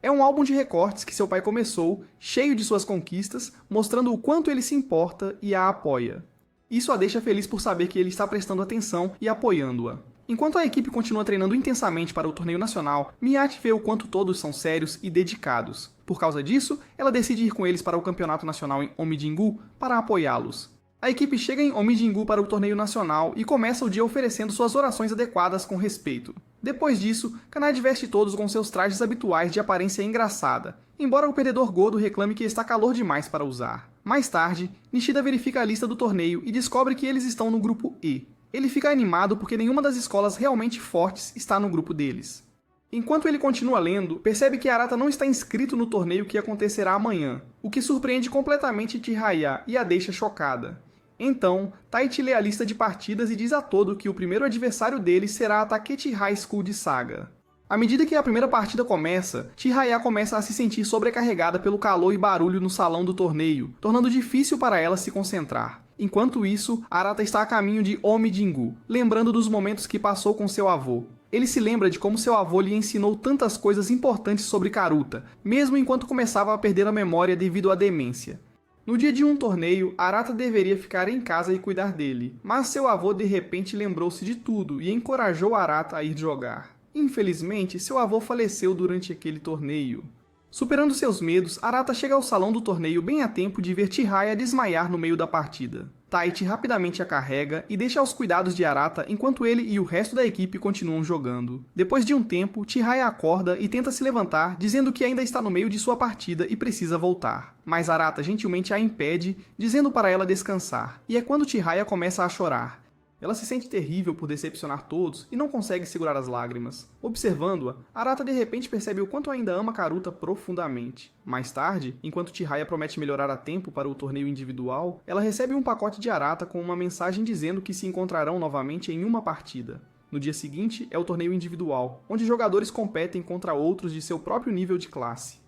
É um álbum de recortes que seu pai começou, cheio de suas conquistas, mostrando o quanto ele se importa e a apoia. Isso a deixa feliz por saber que ele está prestando atenção e apoiando-a. Enquanto a equipe continua treinando intensamente para o torneio nacional, Miyate vê o quanto todos são sérios e dedicados. Por causa disso, ela decide ir com eles para o campeonato nacional em Omijingu para apoiá-los. A equipe chega em Omijingu para o torneio nacional e começa o dia oferecendo suas orações adequadas com respeito. Depois disso, Kanade veste todos com seus trajes habituais de aparência engraçada, embora o perdedor Godo reclame que está calor demais para usar. Mais tarde, Nishida verifica a lista do torneio e descobre que eles estão no grupo E. Ele fica animado porque nenhuma das escolas realmente fortes está no grupo deles. Enquanto ele continua lendo, percebe que Arata não está inscrito no torneio que acontecerá amanhã, o que surpreende completamente Chihaya e a deixa chocada. Então, Taichi lê a lista de partidas e diz a todo que o primeiro adversário dele será a Takechi High School de Saga. À medida que a primeira partida começa, Chihaya começa a se sentir sobrecarregada pelo calor e barulho no salão do torneio, tornando difícil para ela se concentrar. Enquanto isso, Arata está a caminho de Omijingu, lembrando dos momentos que passou com seu avô. Ele se lembra de como seu avô lhe ensinou tantas coisas importantes sobre Karuta, mesmo enquanto começava a perder a memória devido à demência. No dia de um torneio, Arata deveria ficar em casa e cuidar dele, mas seu avô de repente lembrou-se de tudo e encorajou Arata a ir jogar. Infelizmente, seu avô faleceu durante aquele torneio. Superando seus medos, Arata chega ao salão do torneio bem a tempo de ver Chihaya desmaiar no meio da partida. Taichi rapidamente a carrega e deixa aos cuidados de Arata enquanto ele e o resto da equipe continuam jogando. Depois de um tempo, Chihaya acorda e tenta se levantar, dizendo que ainda está no meio de sua partida e precisa voltar. Mas Arata gentilmente a impede, dizendo para ela descansar. E é quando Chihaya começa a chorar. Ela se sente terrível por decepcionar todos e não consegue segurar as lágrimas. Observando-a, Arata de repente percebe o quanto ainda ama Karuta profundamente. Mais tarde, enquanto Chihaya promete melhorar a tempo para o torneio individual, ela recebe um pacote de Arata com uma mensagem dizendo que se encontrarão novamente em uma partida. No dia seguinte é o torneio individual, onde jogadores competem contra outros de seu próprio nível de classe.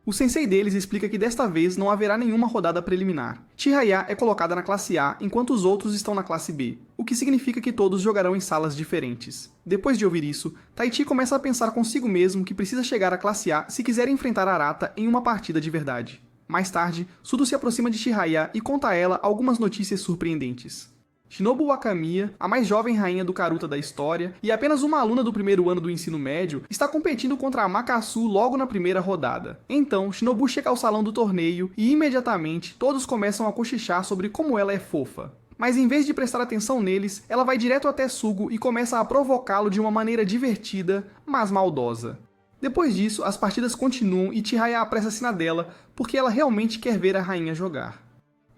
O sensei deles explica que desta vez não haverá nenhuma rodada preliminar. Chihaya é colocada na classe A enquanto os outros estão na classe B, o que significa que todos jogarão em salas diferentes. Depois de ouvir isso, Taichi começa a pensar consigo mesmo que precisa chegar à classe A se quiser enfrentar Arata em uma partida de verdade. Mais tarde, Sudo se aproxima de Chihaya e conta a ela algumas notícias surpreendentes. Shinobu Wakamiya, a mais jovem rainha do Karuta da história e apenas uma aluna do primeiro ano do ensino médio, está competindo contra a Makasu logo na primeira rodada. Então, Shinobu chega ao salão do torneio e imediatamente todos começam a cochichar sobre como ela é fofa. Mas em vez de prestar atenção neles, ela vai direto até Sugo e começa a provocá-lo de uma maneira divertida, mas maldosa. Depois disso, as partidas continuam e Chihaya apressa-se na dela, porque ela realmente quer ver a rainha jogar.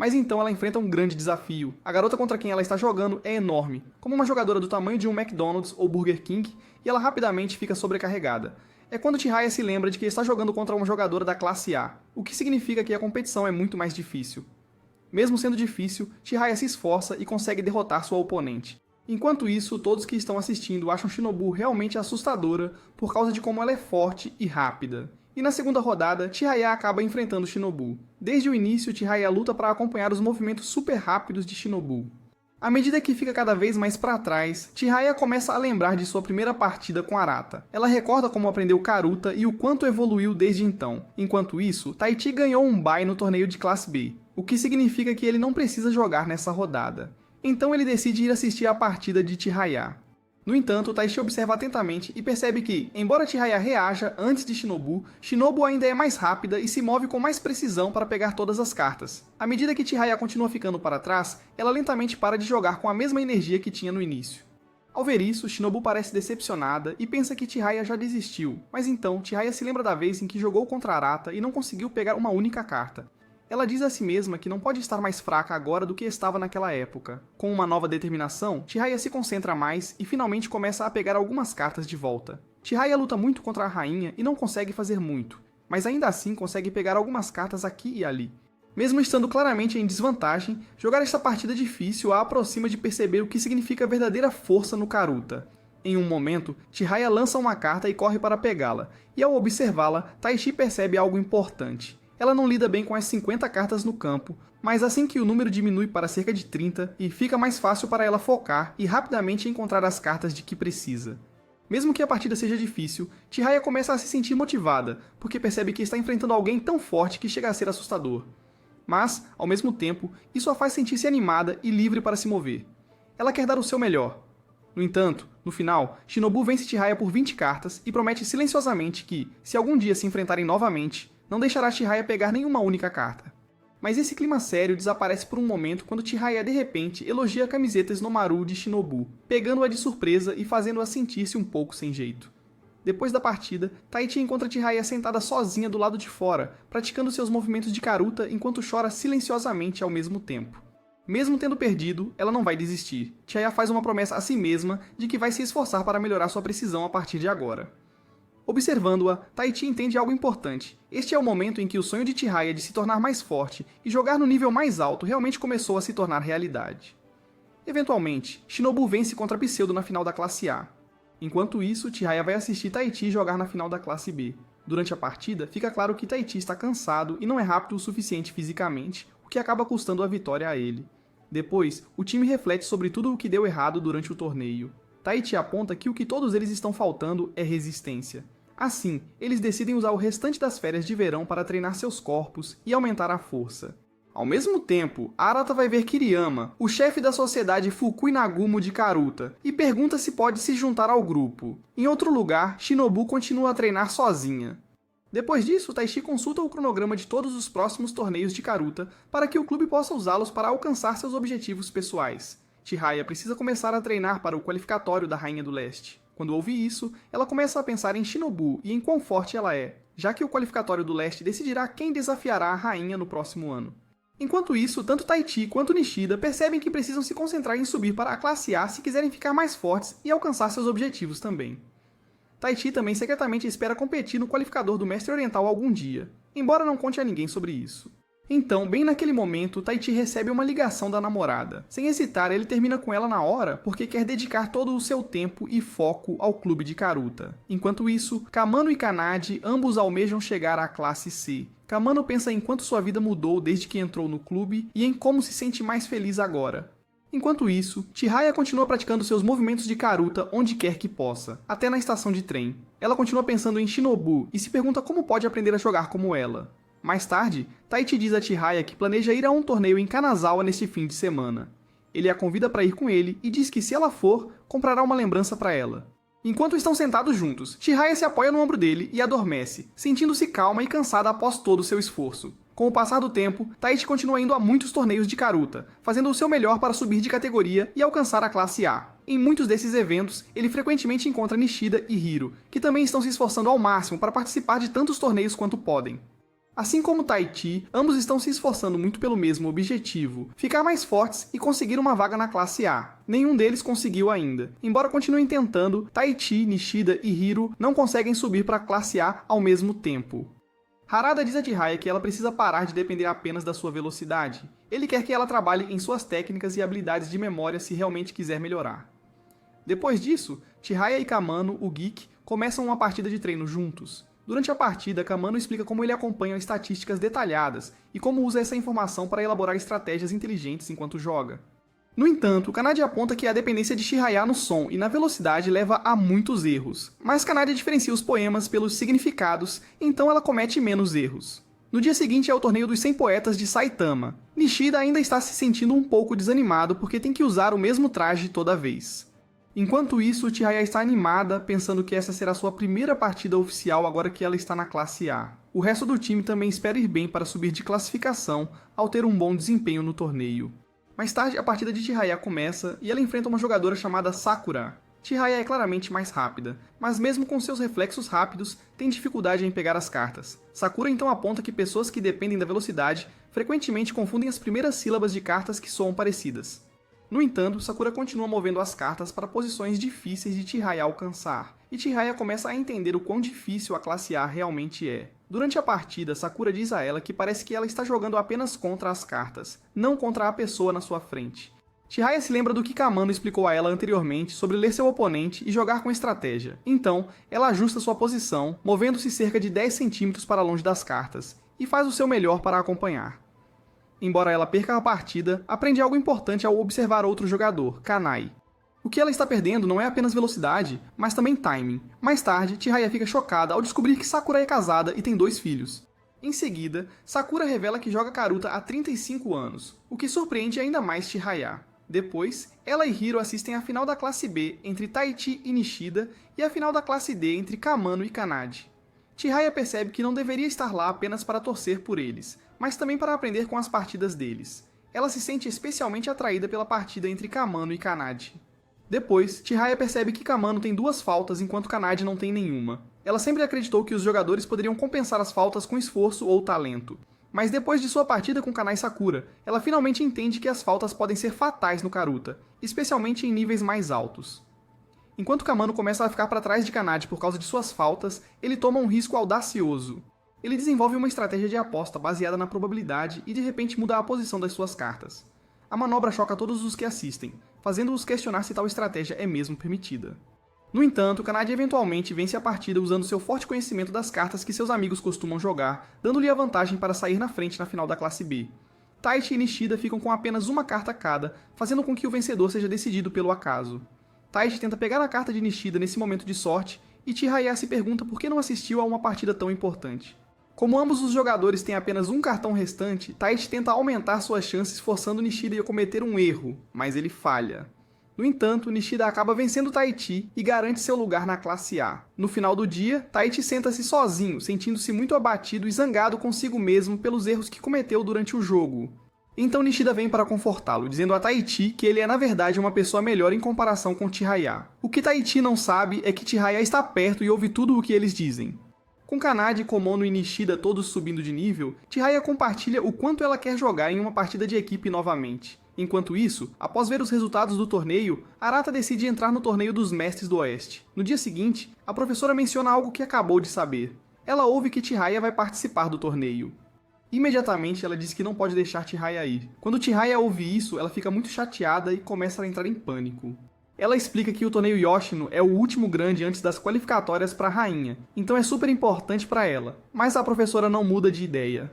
Mas então ela enfrenta um grande desafio. A garota contra quem ela está jogando é enorme, como uma jogadora do tamanho de um McDonald's ou Burger King, e ela rapidamente fica sobrecarregada. É quando Chihaya se lembra de que está jogando contra uma jogadora da classe A, o que significa que a competição é muito mais difícil. Mesmo sendo difícil, Chihaya se esforça e consegue derrotar sua oponente. Enquanto isso, todos que estão assistindo acham Shinobu realmente assustadora por causa de como ela é forte e rápida. E na segunda rodada, Chihaya acaba enfrentando Shinobu. Desde o início, Chihaya luta para acompanhar os movimentos super rápidos de Shinobu. À medida que fica cada vez mais para trás, Chihaya começa a lembrar de sua primeira partida com Arata. Ela recorda como aprendeu Karuta e o quanto evoluiu desde então. Enquanto isso, Taichi ganhou um bye no torneio de classe B, o que significa que ele não precisa jogar nessa rodada. Então ele decide ir assistir a partida de Chihaya. No entanto, Taichi observa atentamente e percebe que, embora Chihaya reaja antes de Shinobu, Shinobu ainda é mais rápida e se move com mais precisão para pegar todas as cartas. À medida que Chihaya continua ficando para trás, ela lentamente para de jogar com a mesma energia que tinha no início. Ao ver isso, Shinobu parece decepcionada e pensa que Chihaya já desistiu, mas então Chihaya se lembra da vez em que jogou contra Arata e não conseguiu pegar uma única carta. Ela diz a si mesma que não pode estar mais fraca agora do que estava naquela época. Com uma nova determinação, Chihaya se concentra mais e finalmente começa a pegar algumas cartas de volta. Chihaya luta muito contra a rainha e não consegue fazer muito, mas ainda assim consegue pegar algumas cartas aqui e ali. Mesmo estando claramente em desvantagem, jogar esta partida difícil a aproxima de perceber o que significa verdadeira força no Karuta. Em um momento, Chihaya lança uma carta e corre para pegá-la, e ao observá-la, Taichi percebe algo importante. Ela não lida bem com as 50 cartas no campo, mas assim que o número diminui para cerca de 30, e fica mais fácil para ela focar e rapidamente encontrar as cartas de que precisa. Mesmo que a partida seja difícil, Chihaya começa a se sentir motivada, porque percebe que está enfrentando alguém tão forte que chega a ser assustador. Mas, ao mesmo tempo, isso a faz sentir-se animada e livre para se mover. Ela quer dar o seu melhor. No entanto, no final, Shinobu vence Chihaya por 20 cartas e promete silenciosamente que, se algum dia se enfrentarem novamente, não deixará Chihaya pegar nenhuma única carta. Mas esse clima sério desaparece por um momento quando Chihaya de repente elogia a camiseta Snomaru de Shinobu, pegando-a de surpresa e fazendo-a sentir-se um pouco sem jeito. Depois da partida, Taichi encontra Chihaya sentada sozinha do lado de fora, praticando seus movimentos de Karuta enquanto chora silenciosamente ao mesmo tempo. Mesmo tendo perdido, ela não vai desistir. Chihaya faz uma promessa a si mesma de que vai se esforçar para melhorar sua precisão a partir de agora. Observando-a, Taichi entende algo importante. Este é o momento em que o sonho de Chihaya de se tornar mais forte e jogar no nível mais alto realmente começou a se tornar realidade. Eventualmente, Shinobu vence contra Pseudo na final da classe A. Enquanto isso, Chihaya vai assistir Taichi jogar na final da classe B. Durante a partida, fica claro que Taichi está cansado e não é rápido o suficiente fisicamente, o que acaba custando a vitória a ele. Depois, o time reflete sobre tudo o que deu errado durante o torneio. Taichi aponta que o que todos eles estão faltando é resistência. Assim, eles decidem usar o restante das férias de verão para treinar seus corpos e aumentar a força. Ao mesmo tempo, Arata vai ver Kiriyama, o chefe da sociedade Fukui Nagumo de Karuta, e pergunta se pode se juntar ao grupo. Em outro lugar, Shinobu continua a treinar sozinha. Depois disso, Taichi consulta o cronograma de todos os próximos torneios de Karuta para que o clube possa usá-los para alcançar seus objetivos pessoais. Chihaya precisa começar a treinar para o qualificatório da Rainha do Leste. Quando ouve isso, ela começa a pensar em Shinobu e em quão forte ela é, já que o qualificatório do Leste decidirá quem desafiará a Rainha no próximo ano. Enquanto isso, tanto Taichi quanto Nishida percebem que precisam se concentrar em subir para a classe A se quiserem ficar mais fortes e alcançar seus objetivos também. Taichi também secretamente espera competir no qualificador do Mestre Oriental algum dia, embora não conte a ninguém sobre isso. Então, bem naquele momento, Taichi recebe uma ligação da namorada. Sem hesitar, ele termina com ela na hora porque quer dedicar todo o seu tempo e foco ao clube de Karuta. Enquanto isso, Kamano e Kanade ambos almejam chegar à classe C. Kamano pensa em quanto sua vida mudou desde que entrou no clube e em como se sente mais feliz agora. Enquanto isso, Chihaya continua praticando seus movimentos de Karuta onde quer que possa, até na estação de trem. Ela continua pensando em Shinobu e se pergunta como pode aprender a jogar como ela. Mais tarde, Taichi diz a Chihaya que planeja ir a um torneio em Kanazawa neste fim de semana. Ele a convida para ir com ele e diz que se ela for, comprará uma lembrança para ela. Enquanto estão sentados juntos, Chihaya se apoia no ombro dele e adormece, sentindo-se calma e cansada após todo o seu esforço. Com o passar do tempo, Taichi continua indo a muitos torneios de Karuta, fazendo o seu melhor para subir de categoria e alcançar a classe A. Em muitos desses eventos, ele frequentemente encontra Nishida e Hiro, que também estão se esforçando ao máximo para participar de tantos torneios quanto podem. Assim como Taichi, ambos estão se esforçando muito pelo mesmo objetivo, ficar mais fortes e conseguir uma vaga na classe A. Nenhum deles conseguiu ainda. Embora continuem tentando, Taichi, Nishida e Hiro não conseguem subir para a classe A ao mesmo tempo. Harada diz a Chihaya que ela precisa parar de depender apenas da sua velocidade. Ele quer que ela trabalhe em suas técnicas e habilidades de memória se realmente quiser melhorar. Depois disso, Chihaya e Kamano, o Geek, começam uma partida de treino juntos. Durante a partida, Kamano explica como ele acompanha estatísticas detalhadas e como usa essa informação para elaborar estratégias inteligentes enquanto joga. No entanto, Kanade aponta que a dependência de Chihaya no som e na velocidade leva a muitos erros, mas Kanade diferencia os poemas pelos significados, então ela comete menos erros. No dia seguinte é o torneio dos 100 poetas de Saitama. Nishida ainda está se sentindo um pouco desanimado porque tem que usar o mesmo traje toda vez. Enquanto isso, Chihaya está animada, pensando que essa será sua primeira partida oficial agora que ela está na classe A. O resto do time também espera ir bem para subir de classificação ao ter um bom desempenho no torneio. Mais tarde, a partida de Chihaya começa e ela enfrenta uma jogadora chamada Sakura. Chihaya é claramente mais rápida, mas mesmo com seus reflexos rápidos, tem dificuldade em pegar as cartas. Sakura então aponta que pessoas que dependem da velocidade frequentemente confundem as primeiras sílabas de cartas que soam parecidas. No entanto, Sakura continua movendo as cartas para posições difíceis de Chihaya alcançar, e Chihaya começa a entender o quão difícil a classe A realmente é. Durante a partida, Sakura diz a ela que parece que ela está jogando apenas contra as cartas, não contra a pessoa na sua frente. Chihaya se lembra do que Kamano explicou a ela anteriormente sobre ler seu oponente e jogar com estratégia. Então, ela ajusta sua posição, movendo-se cerca de 10 centímetros para longe das cartas, e faz o seu melhor para acompanhar. Embora ela perca a partida, aprende algo importante ao observar outro jogador, Kanai. O que ela está perdendo não é apenas velocidade, mas também timing. Mais tarde, Chihaya fica chocada ao descobrir que Sakura é casada e tem 2 filhos. Em seguida, Sakura revela que joga Karuta há 35 anos, o que surpreende ainda mais Chihaya. Depois, ela e Hiro assistem a final da classe B entre Taichi e Nishida e a final da classe D entre Kamano e Kanade. Chihaya percebe que não deveria estar lá apenas para torcer por eles, mas também para aprender com as partidas deles. Ela se sente especialmente atraída pela partida entre Kamano e Kanade. Depois, Chihaya percebe que Kamano tem 2 faltas enquanto Kanade não tem nenhuma. Ela sempre acreditou que os jogadores poderiam compensar as faltas com esforço ou talento. Mas depois de sua partida com Kanai Sakura, ela finalmente entende que as faltas podem ser fatais no Karuta, especialmente em níveis mais altos. Enquanto Kamano começa a ficar para trás de Kanade por causa de suas faltas, ele toma um risco audacioso. Ele desenvolve uma estratégia de aposta baseada na probabilidade e de repente muda a posição das suas cartas. A manobra choca todos os que assistem, fazendo-os questionar se tal estratégia é mesmo permitida. No entanto, Kanade eventualmente vence a partida usando seu forte conhecimento das cartas que seus amigos costumam jogar, dando-lhe a vantagem para sair na frente na final da classe B. Taichi e Nishida ficam com apenas uma carta cada, fazendo com que o vencedor seja decidido pelo acaso. Taichi tenta pegar a carta de Nishida nesse momento de sorte, e Chihaya se pergunta por que não assistiu a uma partida tão importante. Como ambos os jogadores têm apenas um cartão restante, Taichi tenta aumentar suas chances forçando Nishida a cometer um erro, mas ele falha. No entanto, Nishida acaba vencendo Taichi e garante seu lugar na classe A. No final do dia, Taichi senta-se sozinho, sentindo-se muito abatido e zangado consigo mesmo pelos erros que cometeu durante o jogo. Então Nishida vem para confortá-lo, dizendo a Taichi que ele é na verdade uma pessoa melhor em comparação com Chihaya. O que Taichi não sabe é que Chihaya está perto e ouve tudo o que eles dizem. Com Kanade, Komono e Nishida todos subindo de nível, Chihaya compartilha o quanto ela quer jogar em uma partida de equipe novamente. Enquanto isso, após ver os resultados do torneio, Arata decide entrar no torneio dos Mestres do Oeste. No dia seguinte, a professora menciona algo que acabou de saber. Ela ouve que Chihaya vai participar do torneio. Imediatamente, ela diz que não pode deixar Chihaya ir. Quando Chihaya ouve isso, ela fica muito chateada e começa a entrar em pânico. Ela explica que o torneio Yoshino é o último grande antes das qualificatórias para a rainha, então é super importante para ela, mas a professora não muda de ideia.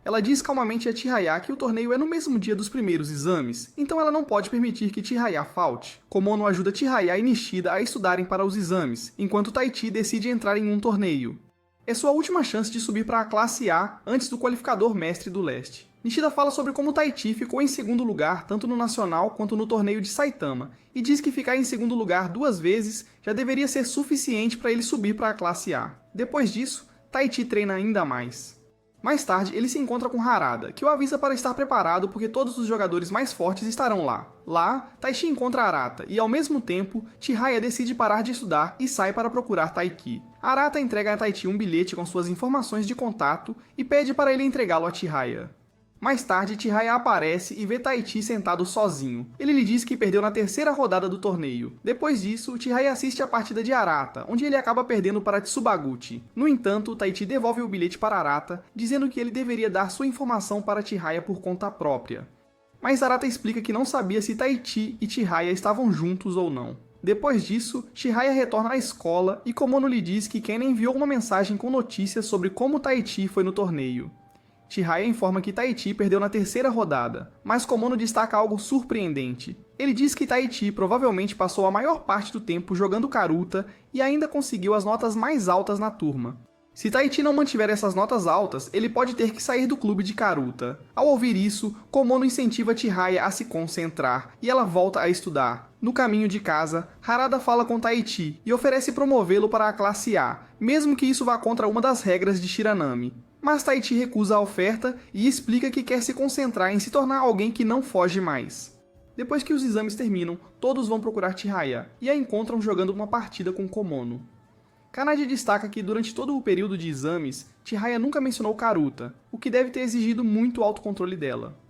Ela diz calmamente a Chihaya que o torneio é no mesmo dia dos primeiros exames, então ela não pode permitir que Chihaya falte. Komono ajuda Chihaya e Nishida a estudarem para os exames, enquanto Taichi decide entrar em um torneio. É sua última chance de subir para a classe A antes do qualificador mestre do leste. Nishida fala sobre como Taichi ficou em segundo lugar tanto no nacional quanto no torneio de Saitama, e diz que ficar em segundo lugar 2 vezes já deveria ser suficiente para ele subir para a classe A. Depois disso, Taichi treina ainda mais. Mais tarde, ele se encontra com Harada, que o avisa para estar preparado porque todos os jogadores mais fortes estarão lá. Lá, Taichi encontra Arata, e ao mesmo tempo, Chihaya decide parar de estudar e sai para procurar Taiki. Arata entrega a Taichi um bilhete com suas informações de contato e pede para ele entregá-lo a Chihaya. Mais tarde, Chihaya aparece e vê Taichi sentado sozinho. Ele lhe diz que perdeu na 3ª rodada do torneio. Depois disso, Chihaya assiste a partida de Arata, onde ele acaba perdendo para Tsubaguchi. No entanto, Taichi devolve o bilhete para Arata, dizendo que ele deveria dar sua informação para Chihaya por conta própria. Mas Arata explica que não sabia se Taichi e Chihaya estavam juntos ou não. Depois disso, Chihaya retorna à escola e Komono lhe diz que Ken enviou uma mensagem com notícias sobre como Taichi foi no torneio. Chihaya informa que Taichi perdeu na 3ª rodada, mas Komono destaca algo surpreendente. Ele diz que Taichi provavelmente passou a maior parte do tempo jogando Karuta e ainda conseguiu as notas mais altas na turma. Se Taichi não mantiver essas notas altas, ele pode ter que sair do clube de Karuta. Ao ouvir isso, Komono incentiva Chihaya a se concentrar, e ela volta a estudar. No caminho de casa, Harada fala com Taichi e oferece promovê-lo para a classe A, mesmo que isso vá contra uma das regras de Shiranami. Mas Taichi recusa a oferta e explica que quer se concentrar em se tornar alguém que não foge mais. Depois que os exames terminam, todos vão procurar Chihaya, e a encontram jogando uma partida com Komono. Kanade destaca que durante todo o período de exames, Chihaya nunca mencionou Karuta, o que deve ter exigido muito autocontrole dela.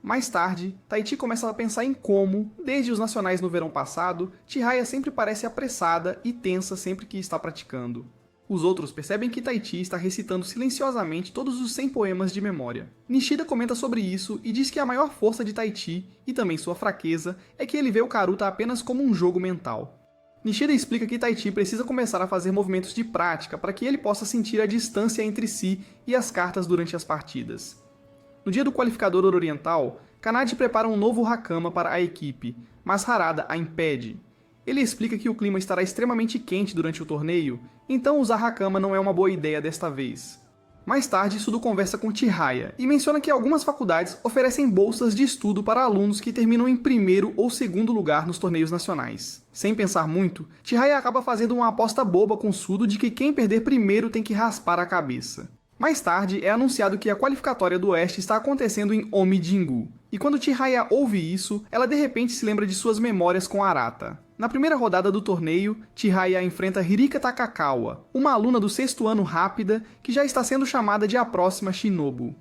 Mais tarde, Taichi começa a pensar em como, desde os nacionais no verão passado, Chihaya sempre parece apressada e tensa sempre que está praticando. Os outros percebem que Taichi está recitando silenciosamente todos os 100 poemas de memória. Nishida comenta sobre isso e diz que a maior força de Taichi, e também sua fraqueza, é que ele vê o Karuta apenas como um jogo mental. Nishida explica que Taichi precisa começar a fazer movimentos de prática para que ele possa sentir a distância entre si e as cartas durante as partidas. No dia do qualificador oriental, Kanade prepara um novo Hakama para a equipe, mas Harada a impede. Ele explica que o clima estará extremamente quente durante o torneio, então usar Hakama não é uma boa ideia desta vez. Mais tarde, Sudo conversa com Chihaya e menciona que algumas faculdades oferecem bolsas de estudo para alunos que terminam em primeiro ou segundo lugar nos torneios nacionais. Sem pensar muito, Chihaya acaba fazendo uma aposta boba com Sudo de que quem perder primeiro tem que raspar a cabeça. Mais tarde, é anunciado que a qualificatória do Oeste está acontecendo em Omi-Jingu, e quando Chihaya ouve isso, ela de repente se lembra de suas memórias com Arata. Na primeira rodada do torneio, Chihaya enfrenta Hirika Takakawa, uma aluna do 6º ano rápida que já está sendo chamada de a próxima Shinobu.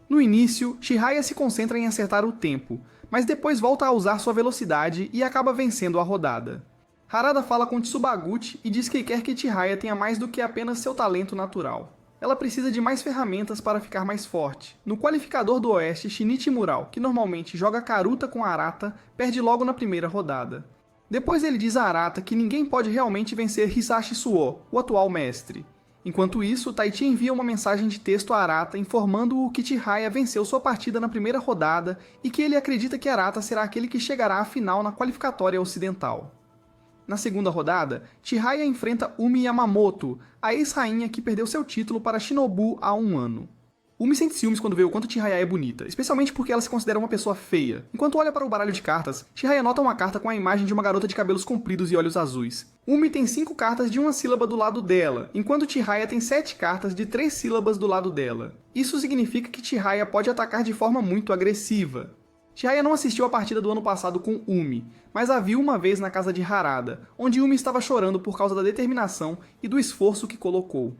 No início, Chihaya se concentra em acertar o tempo, mas depois volta a usar sua velocidade e acaba vencendo a rodada. Harada fala com Tsubaguchi e diz que quer que Chihaya tenha mais do que apenas seu talento natural. Ela precisa de mais ferramentas para ficar mais forte. No qualificador do Oeste, Shinichi Murao, que normalmente joga Karuta com Arata, perde logo na primeira rodada. Depois ele diz a Arata que ninguém pode realmente vencer Hisashi Suo, o atual mestre. Enquanto isso, Taichi envia uma mensagem de texto a Arata informando-o que Chihaya venceu sua partida na primeira rodada e que ele acredita que Arata será aquele que chegará à final na qualificatória ocidental. Na segunda rodada, Chihaya enfrenta Umi Yamamoto, a ex-rainha que perdeu seu título para Shinobu há um ano. Umi sente ciúmes quando vê o quanto Chihaya é bonita, especialmente porque ela se considera uma pessoa feia. Enquanto olha para o baralho de cartas, Chihaya nota uma carta com a imagem de uma garota de cabelos compridos e olhos azuis. Umi tem 5 cartas de uma sílaba do lado dela, enquanto Chihaya tem 7 cartas de 3 sílabas do lado dela. Isso significa que Chihaya pode atacar de forma muito agressiva. Chihaya não assistiu a partida do ano passado com Umi, mas a viu uma vez na casa de Harada, onde Umi estava chorando por causa da determinação e do esforço que colocou.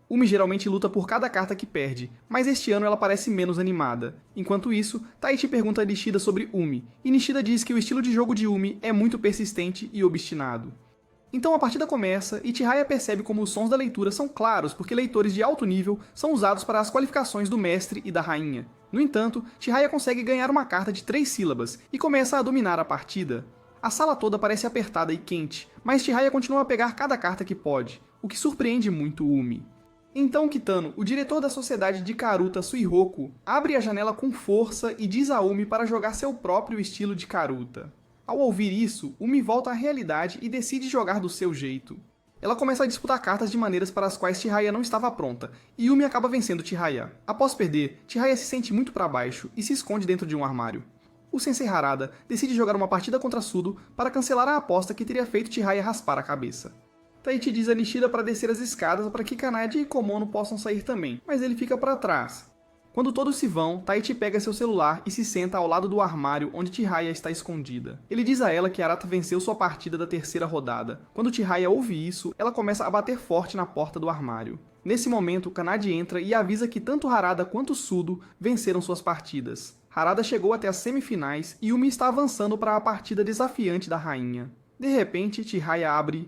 Umi geralmente luta por cada carta que perde, mas este ano ela parece menos animada. Enquanto isso, Taichi pergunta a Nishida sobre Umi, e Nishida diz que o estilo de jogo de Umi é muito persistente e obstinado. Então a partida começa e Chihaya percebe como os sons da leitura são claros porque leitores de alto nível são usados para as qualificações do mestre e da rainha. No entanto, Chihaya consegue ganhar uma carta de 3 sílabas e começa a dominar a partida. A sala toda parece apertada e quente, mas Chihaya continua a pegar cada carta que pode, o que surpreende muito Umi. Então Kitano, o diretor da sociedade de Karuta Suihoku, abre a janela com força e diz a Umi para jogar seu próprio estilo de Karuta. Ao ouvir isso, Umi volta à realidade e decide jogar do seu jeito. Ela começa a disputar cartas de maneiras para as quais Chihaya não estava pronta, e Umi acaba vencendo Chihaya. Após perder, Chihaya se sente muito para baixo e se esconde dentro de um armário. O sensei Harada decide jogar uma partida contra Sudo para cancelar a aposta que teria feito Chihaya raspar a cabeça. Taichi diz a Nishida para descer as escadas para que Kanade e Komono possam sair também, mas ele fica para trás. Quando todos se vão, Taichi pega seu celular e se senta ao lado do armário onde Chihaya está escondida. Ele diz a ela que Arata venceu sua partida da terceira rodada. Quando Chihaya ouve isso, ela começa a bater forte na porta do armário. Nesse momento, Kanade entra e avisa que tanto Harada quanto Sudo venceram suas partidas. Harada chegou até as semifinais e Umi está avançando para a partida desafiante da rainha. De repente, Chihaya abre